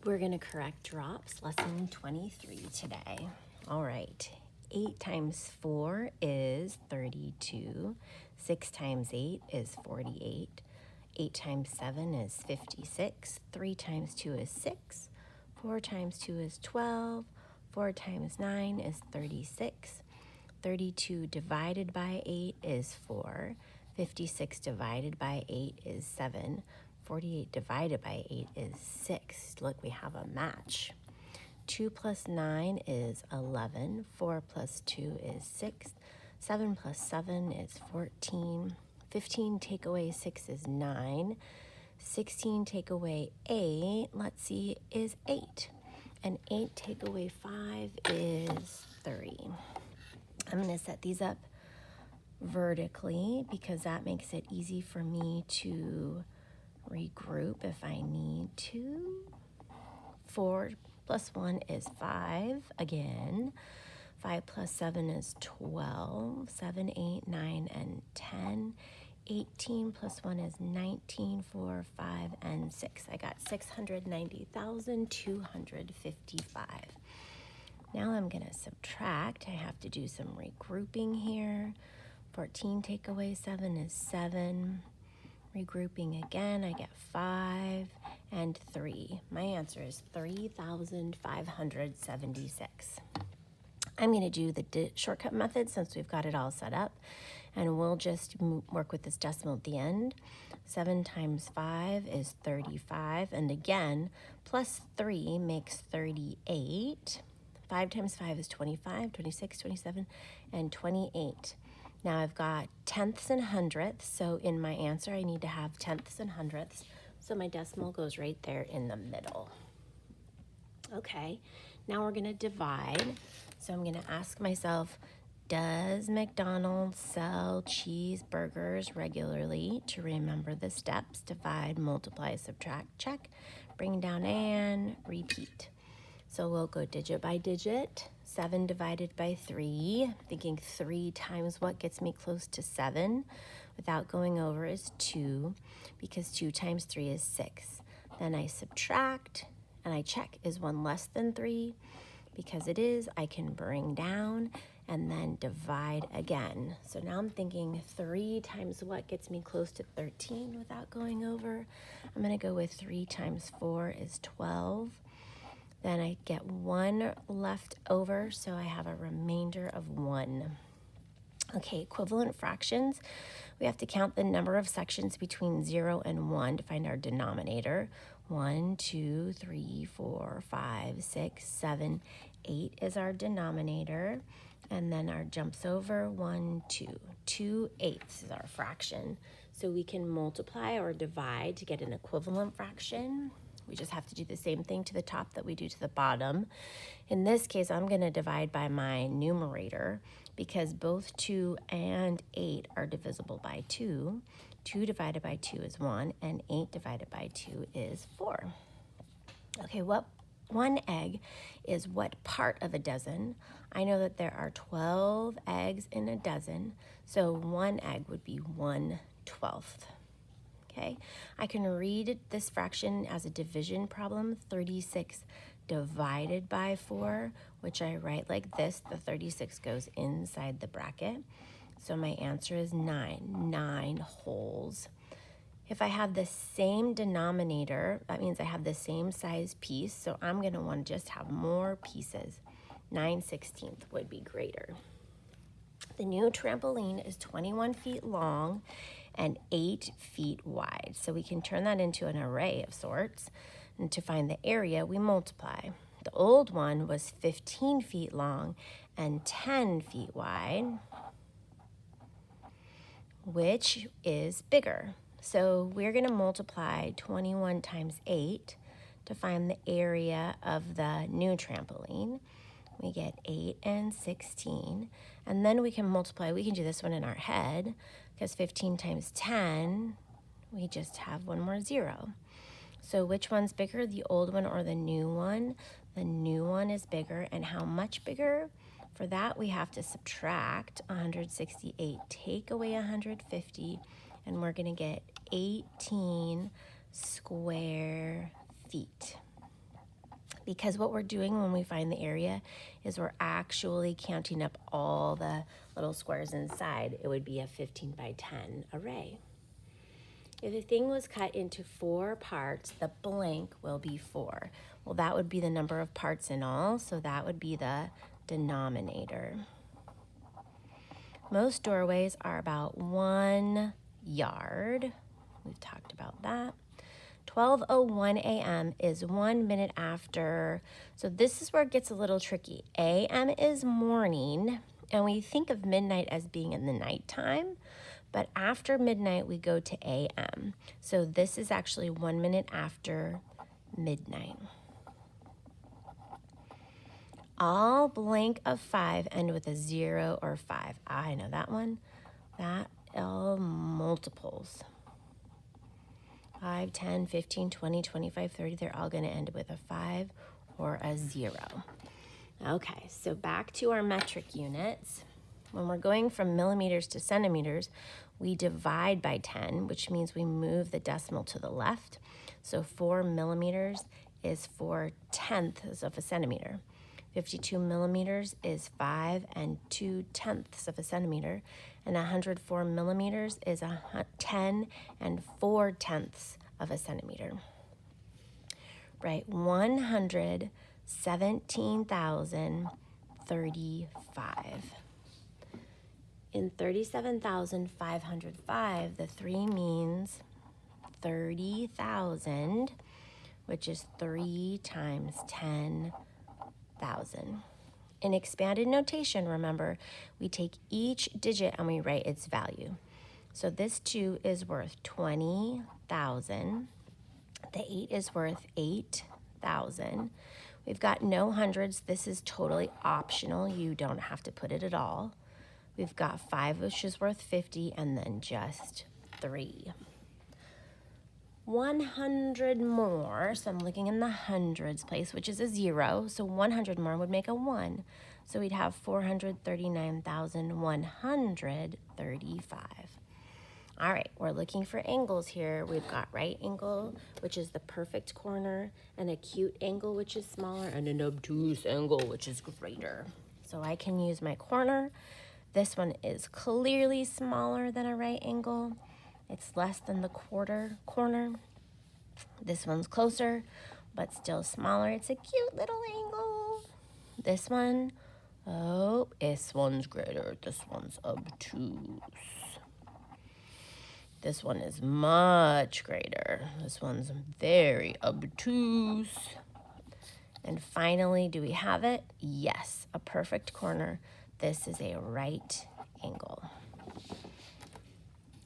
We're going to correct drops, lesson 23 today. All right, 8 times 4 is 32. 6 times 8 is 48. 8 times 7 is 56. 3 times 2 is 6. 4 times 2 is 12. 4 times 9 is 36. 32 divided by 8 is 4. 56 divided by 8 is 7. 48 divided by 8 is 6. Look, we have a match. 2 plus 9 is 11. 4 plus 2 is 6. 7 plus 7 is 14. 15 take away 6 is 9. 16 take away 8, let's see, is 8. And 8 take away 5 is 3. I'm going to set these up vertically because that makes it easy for me to regroup if I need to. 4 plus 1 is 5 again. 5 plus 7 is 12. 7, 8, 9, and 10. 18 plus 1 is 19, 4, 5, and 6. I got 690,255. Now I'm going to subtract. I have to do some regrouping here. 14 take away 7 is 7. Regrouping again, I get 5 and 3. My answer is 3,576. I'm going to do the shortcut method since we've got it all set up, and we'll just work with this decimal at the end. 7 times 5 is 35, and again, plus 3 makes 38. 5 times 5 is 25, 26, 27, and 28. Now I've got tenths and hundredths, so in my answer I need to have tenths and hundredths, so my decimal goes right there in the middle. Okay, now we're going to divide. So I'm going to ask myself, does McDonald's sell cheeseburgers regularly? To remember the steps: divide, multiply, subtract, check, bring down, and repeat. So we'll go digit by digit. 7 divided by 3, thinking 3 times what gets me close to 7 without going over is 2, because 2 times 3 is 6. Then I subtract, and I check, is 1 less than 3? Because it is, I can bring down and then divide again. So now I'm thinking 3 times what gets me close to 13 without going over? I'm going to go with 3 times 4 is 12. Then I get 1 left over, so I have a remainder of 1. Okay, equivalent fractions. We have to count the number of sections between 0 and 1 to find our denominator. 1, 2, 3, 4, 5, 6, 7, 8 is our denominator. And then our jumps over, 1, 2. 2/8 is our fraction. So we can multiply or divide to get an equivalent fraction. We just have to do the same thing to the top that we do to the bottom. In this case, I'm going to divide by my numerator because both 2 and 8 are divisible by 2. 2 divided by 2 is 1, and 8 divided by 2 is 4. Okay, what 1 egg is what part of a dozen? I know that there are 12 eggs in a dozen, so 1 egg would be 1/12. Okay, I can read this fraction as a division problem, 36 divided by 4, which I write like this. The 36 goes inside the bracket. So my answer is 9, 9 wholes. If I have the same denominator, that means I have the same size piece, so I'm going to want to just have more pieces. 9/16 would be greater. The new trampoline is 21 feet long and 8 feet wide. So we can turn that into an array of sorts. And to find the area, we multiply. The old one was 15 feet long and 10 feet wide, which is bigger. So we're going to multiply 21 times 8 to find the area of the new trampoline. We get 8 and 16. And then we can multiply. We can do this one in our head because 15 times 10, we just have one more 0. So which one's bigger, the old one or the new one? The new one is bigger. And how much bigger? For that, we have to subtract 168, take away 150, and we're going to get 18 square feet. because what we're doing when we find the area is we're actually counting up all the little squares inside. It would be a 15 by 10 array. If the thing was cut into 4 parts, the blank will be 4. Well, that would be the number of parts in all, so that would be the denominator. Most doorways are about 1 yard. We've talked about that. 12:01 a.m. is 1 minute after. So this is where it gets a little tricky. A.m. is morning, and we think of midnight as being in the nighttime, but after midnight we go to a.m. So this is actually 1 minute after midnight. All blank of 5 end with a 0 or 5. I know that one. That all multiples. 5, 10, 15, 20, 25, 30, they're all going to end with a 5 or a 0. Okay, so back to our metric units. When we're going from millimeters to centimeters, we divide by 10, which means we move the decimal to the left. So 4 millimeters is 4/10 of a centimeter. 52 millimeters is 5 2/10 of a centimeter, and 104 millimeters is 10 4/10 of a centimeter. Right, 117,035. In 37,505, the 3 means 30,000, which is 3 times 10,000. In expanded notation, remember, we take each digit and we write its value. So this 2 is worth 20,000. The 8 is worth 8,000. We've got no hundreds. This is totally optional. You don't have to put it at all. We've got 5, which is worth 50, and then just 3. 100 more, so I'm looking in the hundreds place, which is a 0, so 100 more would make a 1. So we'd have 439,135. All right, we're looking for angles here. We've got right angle, which is the perfect corner, an acute angle, which is smaller, and an obtuse angle, which is greater. So I can use my corner. This one is clearly smaller than a right angle. It's less than the quarter corner. This one's closer, but still smaller. It's a cute little angle. This one, oh, this one's greater. This one's obtuse. This one is much greater. This one's very obtuse. And finally, do we have it? Yes, a perfect corner. This is a right angle.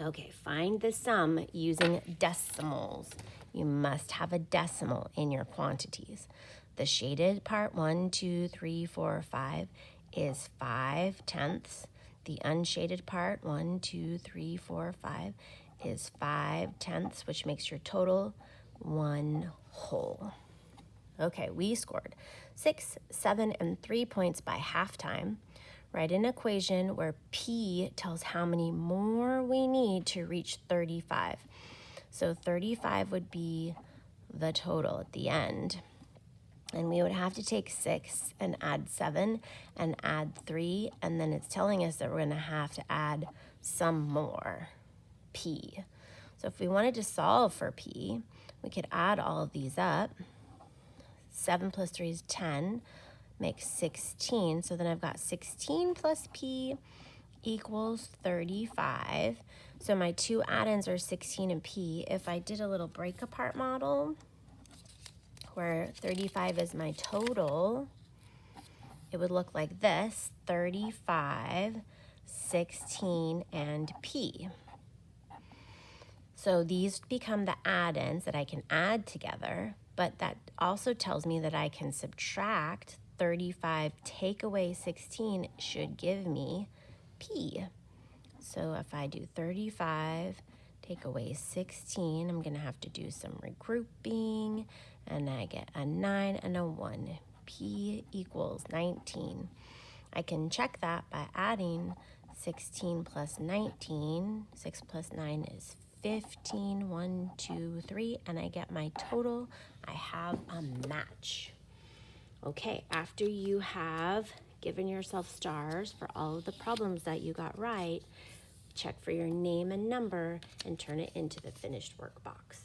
Okay, find the sum using decimals. You must have a decimal in your quantities. The shaded part, 1, 2, 3, 4, 5, is 5/10. The unshaded part, 1, 2, 3, 4, 5, is 5/10, which makes your total 1 whole. Okay, we scored 6, 7, and 3 points by halftime. Write an equation where P tells how many more we need to reach 35. So 35 would be the total at the end. And we would have to take 6 and add 7 and add 3. And then it's telling us that we're going to have to add some more, P. So if we wanted to solve for P, we could add all of these up. 7 plus 3 is 10. Makes 16. So then I've got 16 plus P equals 35. So my two add-ins are 16 and P. If I did a little break apart model where 35 is my total, it would look like this: 35, 16, and P. So these become the add-ins that I can add together, but that also tells me that I can subtract 35, take away 16 should give me P. So if I do 35, take away 16, I'm going to have to do some regrouping, and I get a 9 and a 1. P equals 19. I can check that by adding 16 plus 19. 6 plus 9 is 15. 1, 2, 3, and I get my total. I have a match. Okay, after you have given yourself stars for all of the problems that you got right, check for your name and number and turn it into the finished work box.